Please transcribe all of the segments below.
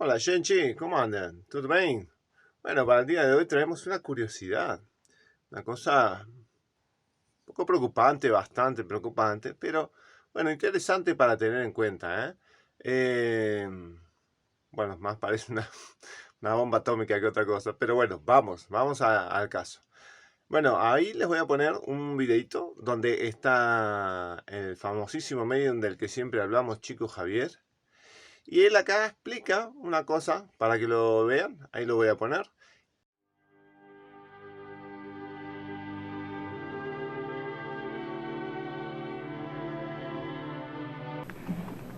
Hola, gente, ¿cómo andan? ¿Todo bien? Bueno, para el día de hoy traemos una curiosidad, una cosa un poco preocupante, bastante preocupante, pero bueno, interesante para tener en cuenta, ¿eh? Eh, bueno, más parece una bomba atómica que otra cosa, pero bueno, vamos al caso. Bueno, ahí les voy a poner un videito donde está el famosísimo medium del que siempre hablamos, Chico Javier. Y él acá explica una cosa para que lo vean, ahí lo voy a poner.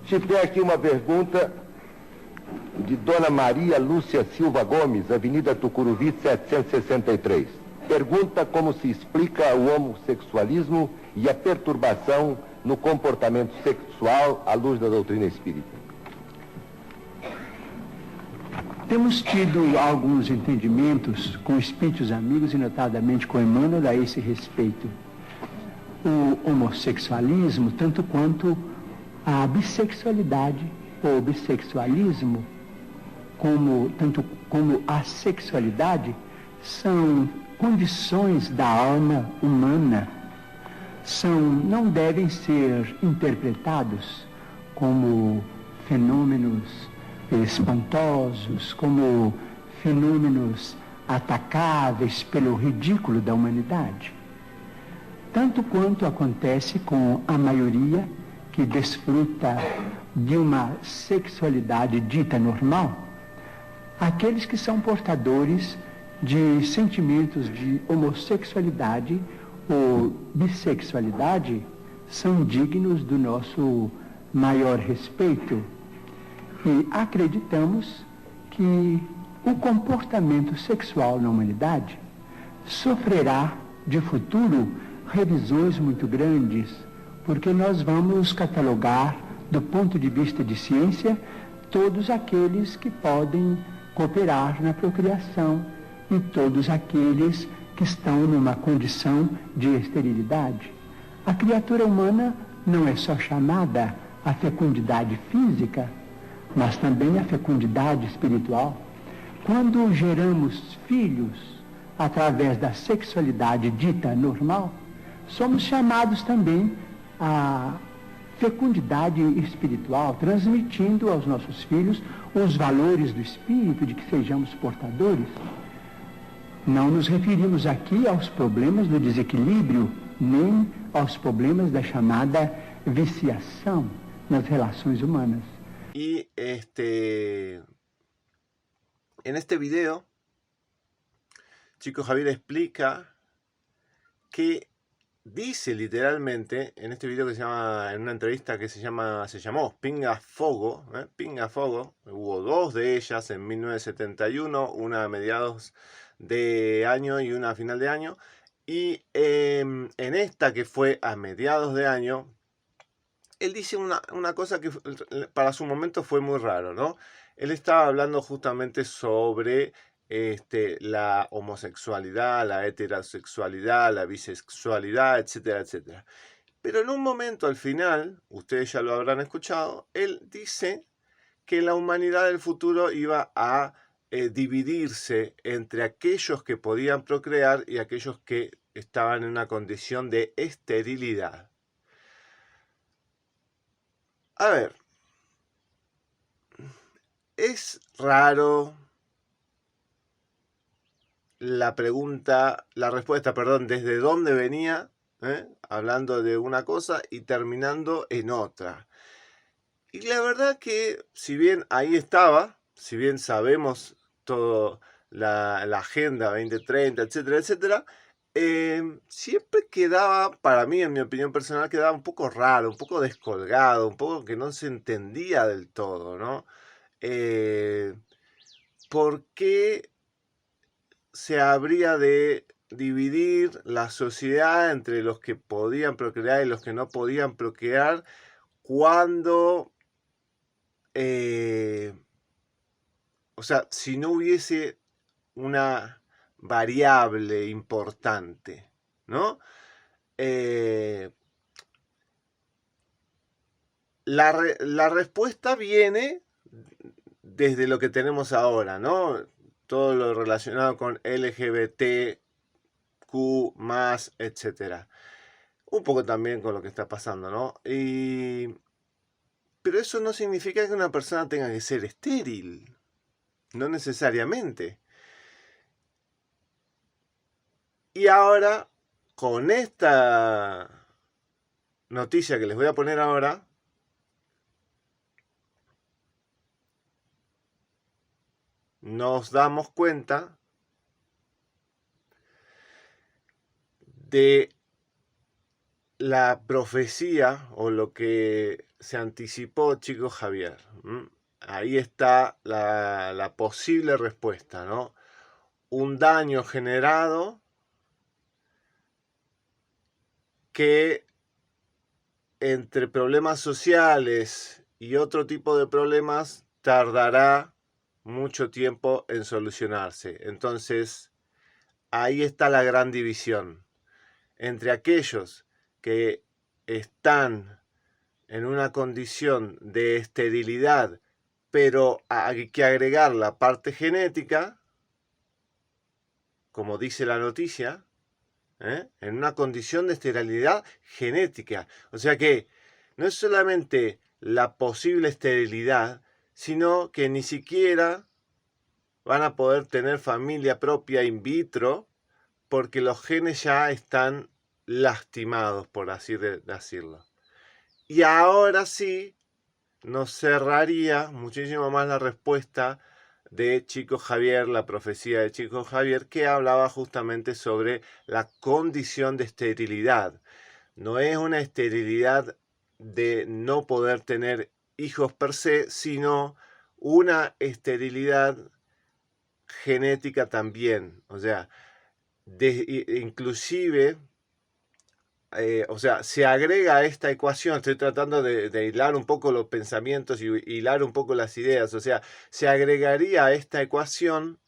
Se tem aqui uma pergunta de Dona Maria Lúcia Silva Gomes, Avenida Tucuruvi 763. Pergunta como se explica o homossexualismo e a perturbação no comportamento sexual à luz da doutrina espírita. Temos tido alguns entendimentos com espíritos amigos e notadamente com Emmanuel a esse respeito. O homossexualismo, tanto quanto a bissexualidade ou bissexualismo, tanto como a sexualidade, são condições da alma humana, não devem ser interpretados como fenômenos espantosos, como fenômenos atacáveis pelo ridículo da humanidade. Tanto quanto acontece com a maioria que desfruta de uma sexualidade dita normal, aqueles que são portadores de sentimentos de homossexualidade ou bissexualidade são dignos do nosso maior respeito. E acreditamos que o comportamento sexual na humanidade sofrerá de futuro revisões muito grandes, porque nós vamos catalogar, do ponto de vista de ciência, todos aqueles que podem cooperar na procriação e todos aqueles que estão numa condição de esterilidade. A criatura humana não é só chamada à fecundidade física, mas também à fecundidade espiritual. Quando geramos filhos através da sexualidade dita normal, somos chamados também à fecundidade espiritual, transmitindo aos nossos filhos os valores do espírito de que sejamos portadores. Não nos referimos aqui aos problemas do desequilíbrio, nem aos problemas da chamada viciação nas relações humanas. Y en este video, Chico Javier explica que dice literalmente, en este video que se llama, en una entrevista que se llamó Pinga Fogo, Pinga Fogo, hubo dos de ellas en 1971, una a mediados de año y una a final de año, y en esta que fue a mediados de año, él dice una cosa que para su momento fue muy raro, ¿no? Él estaba hablando justamente sobre la homosexualidad, la heterosexualidad, la bisexualidad, etcétera, etcétera. Pero en un momento al final, ustedes ya lo habrán escuchado, él dice que la humanidad del futuro iba a dividirse entre aquellos que podían procrear y aquellos que estaban en una condición de esterilidad. A ver, es raro la respuesta, perdón, desde dónde venía, hablando de una cosa y terminando en otra. Y la verdad que, si bien ahí estaba, si bien sabemos toda la Agenda 2030, etcétera, etcétera, siempre quedaba, para mí, en mi opinión personal, quedaba un poco raro, un poco descolgado, un poco que no se entendía del todo, ¿no? ¿Por qué se habría de dividir la sociedad entre los que podían procrear y los que no podían procrear cuando, o sea, si no hubiese una variable importante, ¿no? La respuesta viene desde lo que tenemos ahora, ¿no? Todo lo relacionado con LGBTQ+, etcétera. Un poco también con lo que está pasando, ¿no? Pero eso no significa que una persona tenga que ser estéril. No necesariamente. Y ahora, con esta noticia que les voy a poner ahora, nos damos cuenta de la profecía o lo que se anticipó Chico Javier. Ahí está la posible respuesta, ¿no? Un daño generado que entre problemas sociales y otro tipo de problemas tardará mucho tiempo en solucionarse. Entonces, ahí está la gran división entre aquellos que están en una condición de esterilidad, pero hay que agregar la parte genética, como dice la noticia, en una condición de esterilidad genética. O sea que no es solamente la posible esterilidad, sino que ni siquiera van a poder tener familia propia in vitro porque los genes ya están lastimados, por así decirlo. Y ahora sí nos cerraría muchísimo más la respuesta de Chico Javier, la profecía de Chico Javier, que hablaba justamente sobre la condición de esterilidad. No es una esterilidad de no poder tener hijos per se, sino una esterilidad genética también. O sea, inclusive, se agrega a esta ecuación, estoy tratando de hilar un poco los pensamientos y hilar un poco las ideas, o sea, se agregaría a esta ecuación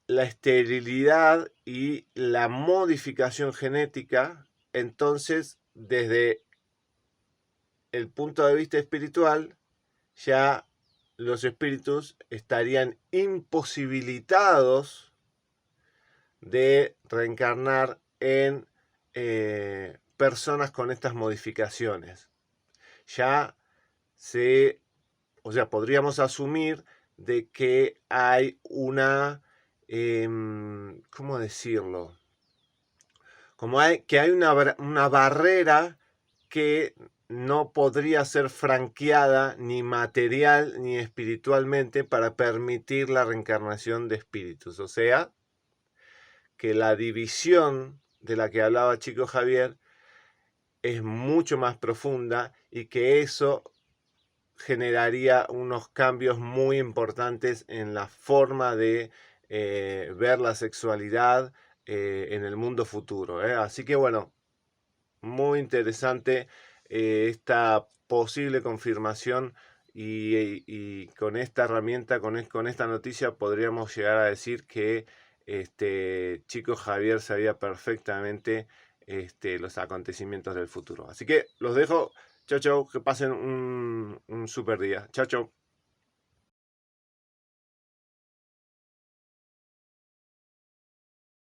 la esterilidad y la modificación genética. Entonces, desde el punto de vista espiritual, ya los espíritus estarían imposibilitados de reencarnar en personas con estas modificaciones. Ya podríamos asumir de que hay una, ¿cómo decirlo? Que hay una barrera que no podría ser franqueada ni material ni espiritualmente para permitir la reencarnación de espíritus. O sea, que la división de la que hablaba Chico Javier es mucho más profunda y que eso generaría unos cambios muy importantes en la forma de ver la sexualidad en el mundo futuro. Así que bueno, muy interesante esta posible confirmación y con esta herramienta, con esta noticia podríamos llegar a decir que Chico Javier sabía perfectamente los acontecimientos del futuro. Así que los dejo. Chau, chau. Que pasen un super día. Chau, chau.